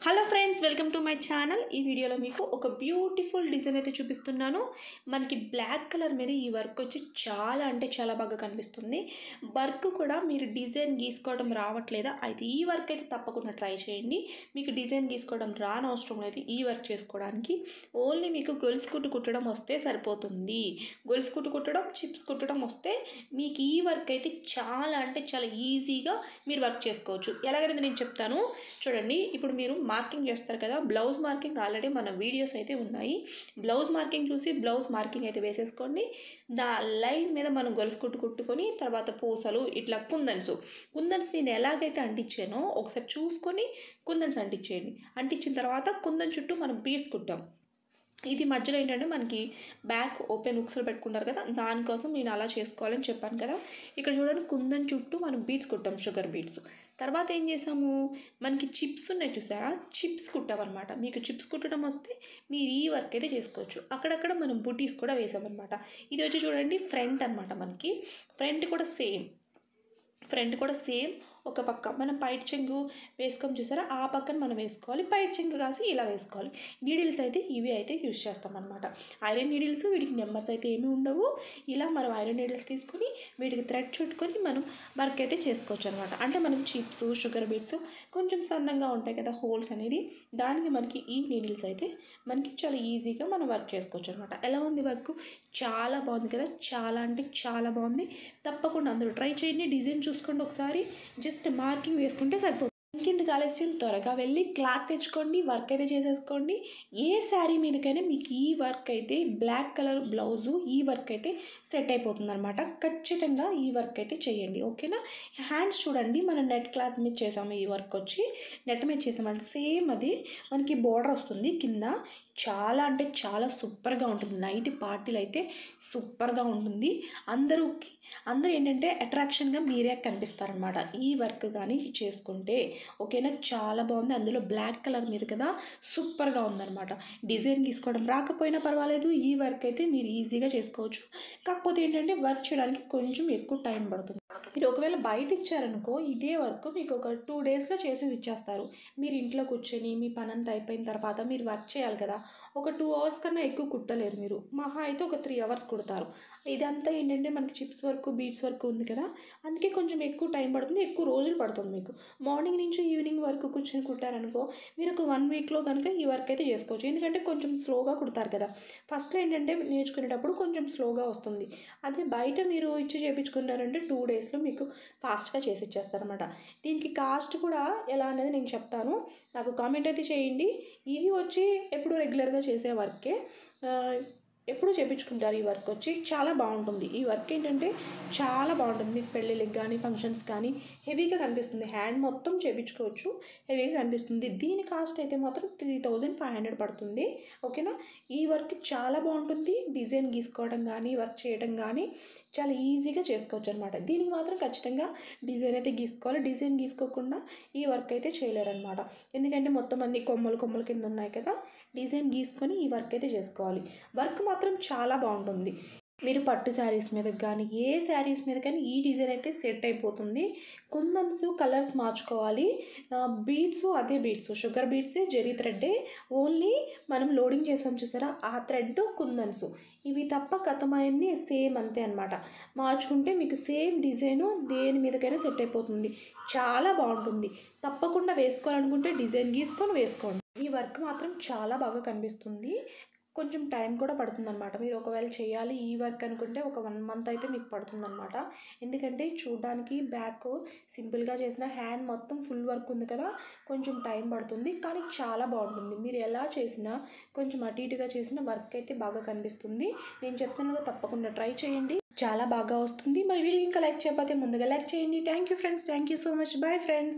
Hello friends, welcome to my channel. ఈ వీడియోలో మీకు ఒక బ్యూటిఫుల్ డిజైన్ అయితే చూపిస్తున్నాను. మనకి బ్లాక్ కలర్ మీద ఈ వర్క్ వచ్చి చాలా అంటే చాలా బాగా కనిపిస్తుంది. వర్క్ కూడా మీరు డిజైన్ గీసుకోవడం రావట్లేదా? అయితే ఈ వర్క్ అయితే తప్పకుండా ట్రై చేయండి. మీకు డిజైన్ గీసుకోవడం రానవసరం లేదు ఈ వర్క్ చేసుకోవడానికి. ఓన్లీ మీకు గొలుసు కుట్టు కుట్టడం వస్తే సరిపోతుంది. గొలుసు కుట్టు కుట్టడం, చిప్స్ కుట్టడం వస్తే మీకు ఈ వర్క్ అయితే చాలా అంటే చాలా ఈజీగా మీరు వర్క్ చేసుకోవచ్చు. ఎలాగనేది నేను చెప్తాను చూడండి. ఇప్పుడు మీరు మార్కింగ్ చేస్తారు కదా, బ్లౌజ్ మార్కింగ్ ఆల్రెడీ మన వీడియోస్ అయితే ఉన్నాయి. బ్లౌజ్ మార్కింగ్ చూసి బ్లౌజ్ మార్కింగ్ అయితే వేసేసుకోండి. దా లైన్ మీద మనం గొలుసు కుట్టు కుట్టుకొని తర్వాత పూసలు ఇట్లా కుందన్స్ నేను ఎలాగైతే అంటించానో ఒకసారి చూసుకొని కుందన్స్ అంటించేయండి. అంటించిన తర్వాత కుందన్ చుట్టూ మనం బీడ్స్ కుట్టాం. ఇది మధ్యలో ఏంటంటే మనకి బ్యాక్ ఓపెన్ ఉక్స్లు పెట్టుకుంటారు కదా, దానికోసం నేను అలా చేసుకోవాలని చెప్పాను కదా. ఇక్కడ చూడండి, కుందన్ చుట్టూ మనం బీడ్స్ కుట్టాం, షుగర్ బీడ్స్. తర్వాత ఏం చేసాము, మనకి చిప్స్ ఉన్నాయి చూసారా, చిప్స్ కుట్టామన్నమాట. మీకు చిప్స్ కుట్టడం వస్తే మీరు ఈ వర్క్ అయితే చేసుకోవచ్చు. అక్కడక్కడ మనం బుటీస్ కూడా వేసామన్నమాట. ఇది వచ్చి చూడండి ఫ్రంట్ అనమాట. మనకి ఫ్రంట్ కూడా సేమ్ ఒక పక్క మనం పైట్ చెంగు వేసుకొని చూసారా, ఆ పక్కన మనం వేసుకోవాలి. పైట్ చెంగు కాసి ఇలా వేసుకోవాలి. నీడిల్స్ అయితే ఇవి అయితే యూజ్ చేస్తామన్నమాట. ఐరన్ నీడిల్స్, వీటికి నెంబర్స్ అయితే ఏమీ ఉండవు. ఇలా మనం ఐరన్ నీడిల్స్ తీసుకొని వీటికి థ్రెడ్ చుట్టుకొని మనం వర్క్ అయితే చేసుకోవచ్చు అనమాట. అంటే మనం చిప్స్, షుగర్ బీడ్స్ కొంచెం సన్నంగా ఉంటాయి కదా హోల్స్ అనేది, దానికి మనకి ఈ నీడిల్స్ అయితే మనకి చాలా ఈజీగా మనం వర్క్ చేసుకోవచ్చు అనమాట. ఎలా ఉంది వర్క్? చాలా బాగుంది కదా, చాలా అంటే చాలా బాగుంది. తప్పకుండా అందరూ ట్రై చేయండి. డిజైన్ చూసుకోండి ఒకసారి, జస్ట్ మార్కింగ్ వేసుకుంటే సరిపోతుంది. ఇంకెందుకు ఆలస్యం, త్వరగా వెళ్ళి క్లాత్ తెచ్చుకోండి, వర్క్ అయితే చేసేసుకోండి. ఏ శారీ మీదకైనా మీకు ఈ వర్క్ అయితే బ్లాక్ కలర్ బ్లౌజు ఈ వర్క్ అయితే సెట్ అయిపోతుంది అనమాట. ఖచ్చితంగా ఈ వర్క్ అయితే చేయండి, ఓకేనా. హ్యాండ్స్ చూడండి, మనం నెట్ క్లాత్ మీద చేసాము. ఈ వర్క్ వచ్చి నెట్ మీద చేసామంటే సేమ్ అది మనకి బోర్డర్ వస్తుంది కింద. చాలా అంటే చాలా సూపర్గా ఉంటుంది. నైట్ పార్టీలు అయితే సూపర్గా ఉంటుంది. అందరూ ఏంటంటే అట్రాక్షన్గా మీరే కనిపిస్తారనమాట ఈ వర్క్ కానీ చేసుకుంటే, ఓకేనా. చాలా బాగుంది. అందులో బ్లాక్ కలర్ మీద కదా, సూపర్గా ఉందన్నమాట. డిజైన్ గీసుకోవడం రాకపోయినా పర్వాలేదు, ఈ వర్క్ అయితే మీరు ఈజీగా చేసుకోవచ్చు. కాకపోతే ఏంటంటే వర్క్ చేయడానికి కొంచెం ఎక్కువ టైం పడుతుంది. మీరు ఒకవేళ బయట ఇచ్చారనుకో, ఇదే వర్క్ మీకు ఒక 2 డేస్లో చేసేది ఇచ్చేస్తారు. మీరు ఇంట్లో కూర్చొని మీ పని అంతా అయిపోయిన తర్వాత మీరు వర్క్ చేయాలి కదా, ఒక 2 అవర్స్ కన్నా ఎక్కువ కుట్టలేరు మీరు. మహా అయితే ఒక 3 అవర్స్ కుడతారు. ఇదంతా ఏంటంటే మనకి చిప్స్ వర్క్, బీడ్స్ వర్క్ ఉంది కదా, అందుకే కొంచెం ఎక్కువ టైం పడుతుంది, ఎక్కువ రోజులు పడుతుంది మీకు. మార్నింగ్ నుంచి ఈవినింగ్ వరకు కూర్చొని కుట్టారనుకో, మీరు ఒక 1 వీక్లో కనుక ఈ వర్క్ అయితే చేసుకోవచ్చు. ఎందుకంటే కొంచెం స్లోగా కుడతారు కదా. ఫస్ట్లో ఏంటంటే నేర్చుకునేటప్పుడు కొంచెం స్లోగా వస్తుంది. అదే బయట మీరు ఇచ్చి చేయించుకున్నారంటే 2 డేస్లో మీకు ఫాస్ట్గా చేసి ఇచ్చేస్తారనమాట. దీనికి కాస్ట్ కూడా ఎలా అనేది నేను చెప్తాను, నాకు కామెంట్ అయితే చేయండి. ఇది వచ్చి ఎప్పుడు రెగ్యులర్గా చేసే వర్కే, ఎప్పుడు చేయించుకుంటారు. ఈ వర్క్ వచ్చి చాలా బాగుంటుంది. ఈ వర్క్ ఏంటంటే చాలా బాగుంటుంది. మీకు పెళ్ళిళ్ళకి కానీ ఫంక్షన్స్ కానీ హెవీగా కనిపిస్తుంది. హ్యాండ్ మొత్తం చేయించుకోవచ్చు, హెవీగా కనిపిస్తుంది. దీని కాస్ట్ అయితే మాత్రం 3500 పడుతుంది, ఓకేనా. ఈ వర్క్ చాలా బాగుంటుంది. డిజైన్ గీసుకోవడం కానీ వర్క్ చేయడం కానీ చాలా ఈజీగా చేసుకోవచ్చు అనమాట. దీనికి మాత్రం ఖచ్చితంగా డిజైన్ అయితే గీసుకోవాలి. డిజైన్ గీసుకోకుండా ఈ వర్క్ అయితే చేయలేరనమాట. ఎందుకంటే మొత్తం అన్ని కొమ్మలు కింద ఉన్నాయి కదా, డిజైన్ గీసుకొని ఈ వర్క్ అయితే చేసుకోవాలి. వర్క్ మాత్రం చాలా బాగుంటుంది. మీరు పట్టు శారీస్ మీద కానీ ఏ శారీస్ మీద కానీ ఈ డిజైన్ అయితే సెట్ అయిపోతుంది. కుందన్స్ కలర్స్ మార్చుకోవాలి. బీడ్స్ అదే బీడ్స్, షుగర్ బీడ్స్, జెరీ థ్రెడ్డే. ఓన్లీ మనం లోడింగ్ చేసాం చూసారా, ఆ థ్రెడ్ కుందన్స్, ఇవి తప్ప కథమైంది సేమ్ అంతే అనమాట. మార్చుకుంటే మీకు సేమ్ డిజైను దేని మీదకైనా సెట్ అయిపోతుంది. చాలా బాగుంటుంది. తప్పకుండా వేసుకోవాలనుకుంటే డిజైన్ గీసుకొని వేసుకోండి. ఈ వర్క్ మాత్రం చాలా బాగా కనిపిస్తుంది. కొంచెం టైం కూడా పడుతుందన్నమాట. మీరు ఒకవేళ చేయాలి ఈ వర్క్ అనుకుంటే ఒక 1 మంత్ అయితే మీకు పడుతుందన్నమాట. ఎందుకంటే చూడడానికి బ్యాక్ సింపుల్గా చేసిన, హ్యాండ్ మొత్తం ఫుల్ వర్క్ ఉంది కదా, కొంచెం టైం పడుతుంది. కానీ చాలా బాగుంటుంది. మీరు ఎలా చేసినా కొంచెం అటు ఇటుగా చేసిన వర్క్ అయితే బాగా కనిపిస్తుంది. నేను చెప్తున్నాను, తప్పకుండా ట్రై చేయండి, చాలా బాగా వస్తుంది. మరి వీడియో ఇంకా లైక్ చేయకపోతే ముందుగా లైక్ చేయండి. Thank you friends, thank you so much. Bye friends.